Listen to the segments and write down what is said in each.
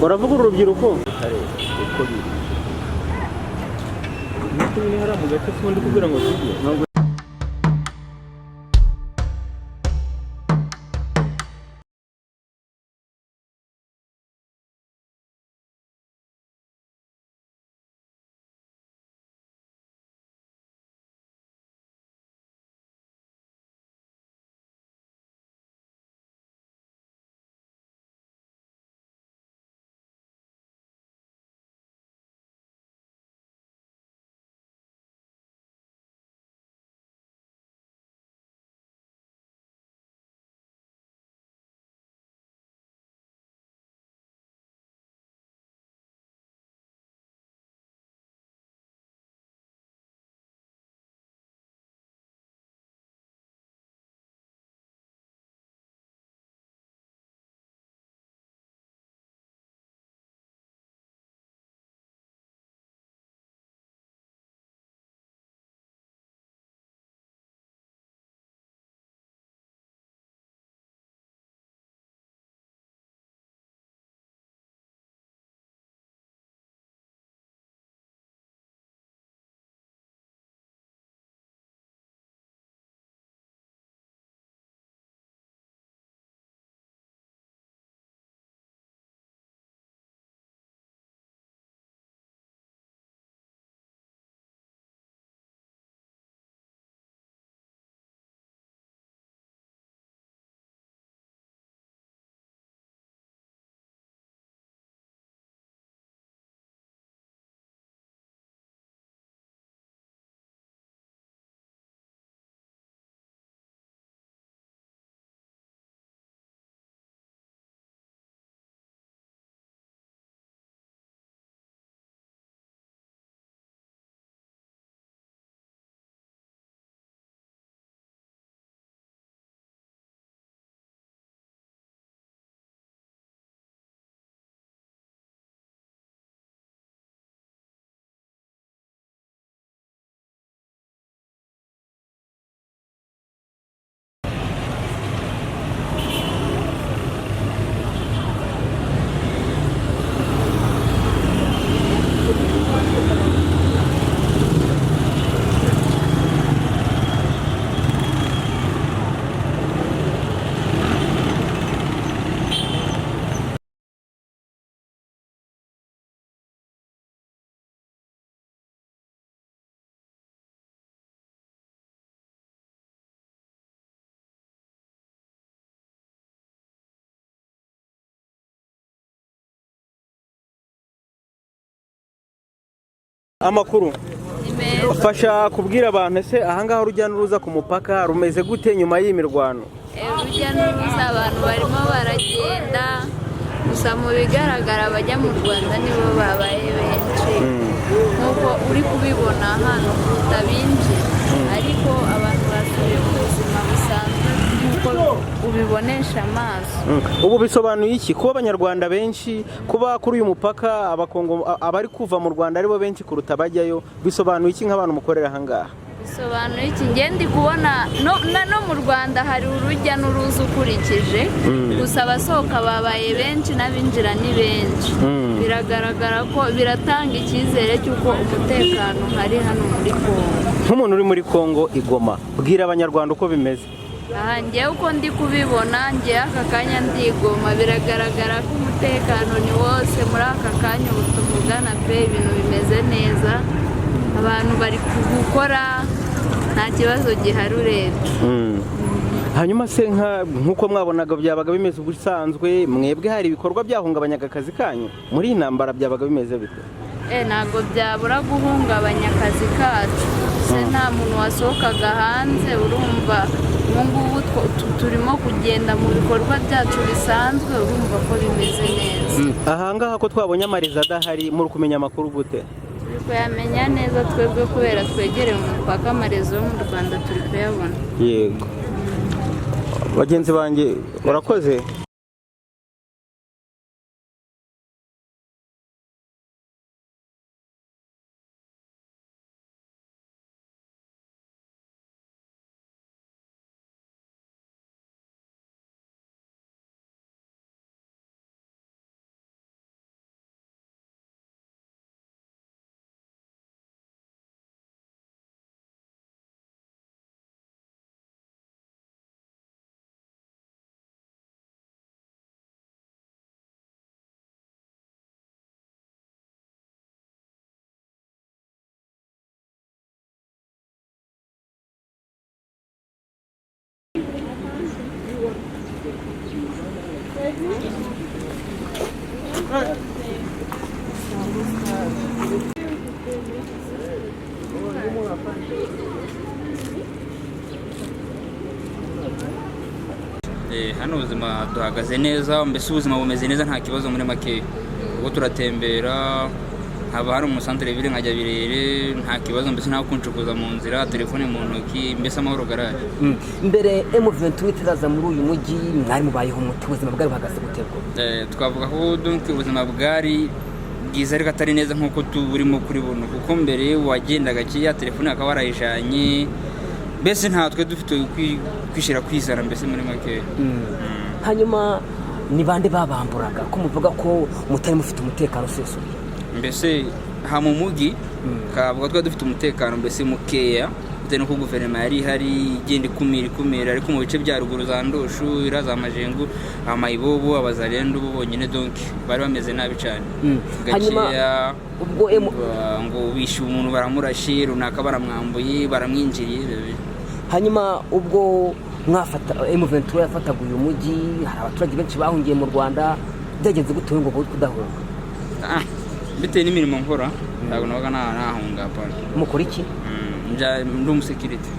Uravuga urubyiruko uko biri ni hari mu gace fundi kugira ngo tujye amakuru fasha kubwira abantu ese ahangaha urujya n'uruza ku mupaka rumeze gute nyuma y'imirwano? Urujya n'uruza abantu barimo baragenda gusa mu bigaragara abajya mu Rwanda nibo babaye benshi nk'uko uri kubibona hano kuruta binjira ariko abantu basubiye mu buzima busanzwe nk'uko ubibonesha amaso. Ubu bisobanuye iki kuba abanyarwanda benshi, kuba kuri uyu mupaka abari kuva mu Rwanda aribo benshi kuruta bajyayo, bisobanuye iki nk'abantu mukorera ahangaha? Bisobanuye iki? Ngende kubona no mu Rwanda hari urujya n'uruza ukurikije gusa abasohoka babaye benshi n'abinjira ni benshi. Biragaragara ko biratanga icyizere cy'uko umutekano hari hano muri Kongo. Nk'umuntu uri muri Kongo i Goma, bwira abanyarwanda uko bimeze. njyewe uko ndi kubibona njyewe aka kanya ndigoma biragaragara ko umutekano ni wose muri aka kanya ubu tuvugana pe ibintu bimeze neza abantu bari gukora nta kibazo gihari urebye. Hanyuma se nk'uko mwabonaga byabaga bimeze ubusanzwe mwebwe hari ibikorwa byahungabanyaga akazi kanyu muri iyi ntambara byabaga bimeze bite? Ntabwo byabura guhungabanya akazi kacu se nta muntu wasohokaga hanze urumva ngubu turimo kugenda mu bikorwa byacu bisanzwe urumva ko bimeze neza. Ahangaha ko twabonye amarezo adahari muri kumenya amakuru gute? Turi kuyamenya neza twebwe kubera twegereye umupaka amarezo yo mu Rwanda turi kuyabona. Yego bagenzi banjye urakoze. Hano ubuzima duhagaze neza mbese ubuzima bumeze neza nta kibazo muri make ubwo turatembera haba hari umusantere biri nkajya birere nta kibazo mbese nta kuncukuza mu nzira telefone mu ntoki mbese amahoro garaje. Mbere M23 itaraza muri uyu mujyi mwari mubayeho umuti ubuzima bwari buhagaze gutego? Twavuga ko donc ubuzima bwari bwiza ariko atari neza nkuko turimo kuri buno kuko mbere wagendaga kiya telefone akaba warayijanye mbese nta twe dufite kwishira kwizana mbese muri make. Hanyuma ni bande babamburaga ko muvuga ko mutari mufite umutekano usesuye? Mbese ha mu mugi kavuga twa dufite umutekano mbese mukeya bitewe nuko guverinoma yari ihari igenda ikumira ariko mu bice bya ruguru za Ndoshu iraza Majengo amayibobo abazarendo bonyine donc bari bameze nabi cyane. Hanyuma ubwo ngo bishe umuntu baramurashe runaka baramwambuye baramwinjiriye. Hanyuma ubwo mwafata M23 yafataga uyu mujyi hari abaturage benshi bahungiye mu Rwanda byagenze gute ngo kudahunga? Bitewe n'imirimo nkora ntabwo nabaga nahunga pana. Mukora iki? Ndi umusekirite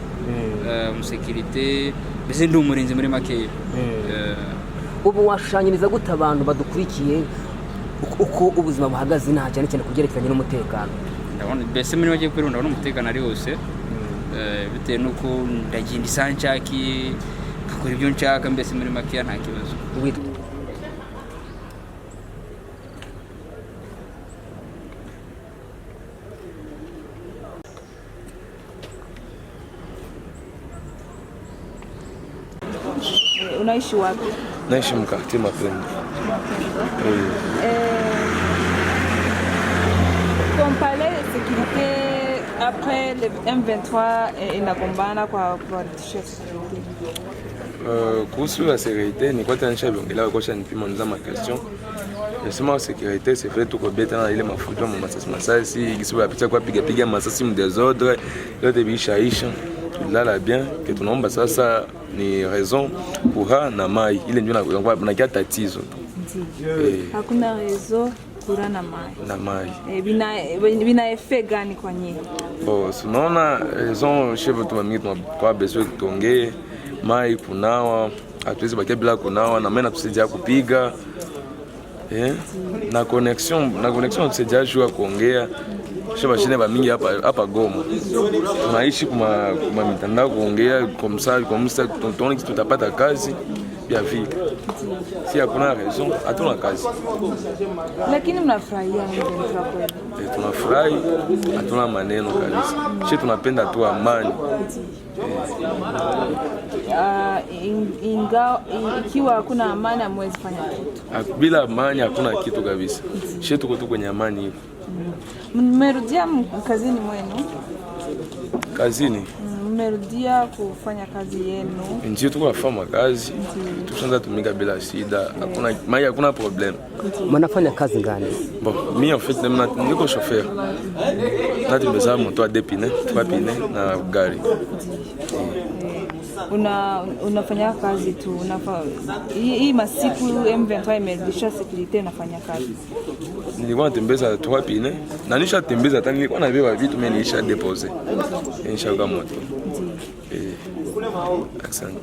umusekirite mbese ndi umurinzi muri make. Ubu washushanyiriza gute abantu badukurikiye uko ubuzima buhagaze nta cyane cyane kubyerekeranye n'umutekano? Ndabona mbese muri make kuri ndabona umutekano ari wose bitewe nuko ndagenda isanchaki ngakora ibyo nshaka mbese muri make nta kibazo. Unaishi wapi? Naishi mkartie Mapendo. Compare sécurité après le M23 inagombana kwa kuhakikisha security. Kuhusu la sécurité ni kwa tanisha biongelea kwa shani pima nza ma question. Nasema sécurité c'est vrai tuko beta na ile mafujo mu masasi igisibu yapita kwa piga masasi mu désordre yote bishaisha tulala bien que tunaomba sasa ni raison kura na mai ile ndio na kia tatizo. Hakuna rezo kura na mai. Na mai. Bina effet gani kwa nyinyi? Tunaona raison chef tumamingi kwa besoin tuongee mai kunawa hatuwezi bakia bila kunawa na mimi natusaidia kupiga na connexion tusaidia jua kuongea shaba shine ba mingi hapa Goma tunaishi kuma mitandao kuongea kwa msa tunaona kitu tutapata kazi ya vile si hakuna raison hatuna kazi lakini mnafurahia M23 kweli? Tunafurahi hatuna maneno kabisa sisi tunapenda tu amani. Ikiwa hakuna amani hamwezi fanya kitu. Bila amani hakuna kitu kabisa. Sisi tuko tu kwenye amani hiyo. Mmerudia kazini mwenu? Kazini? mmerudia kufanya kazi yenu? Ndio tukafanya kazi, tushaanza tumika bila shida, hakuna problem. Mnafanya kazi gani? Bon, mimi en fait niko chauffeur. Natembeza moto a 2 pneus, 3 pneus na gari. Unafanya kazi tu, hii masiku M23 imerudisha security, unafanya kazi? Nilikuwa natembeza 3 pneus na nishatembeza hata nilikuwa nabeba vitu mimi nilisha deposer. Nisha kwa moto. Asante.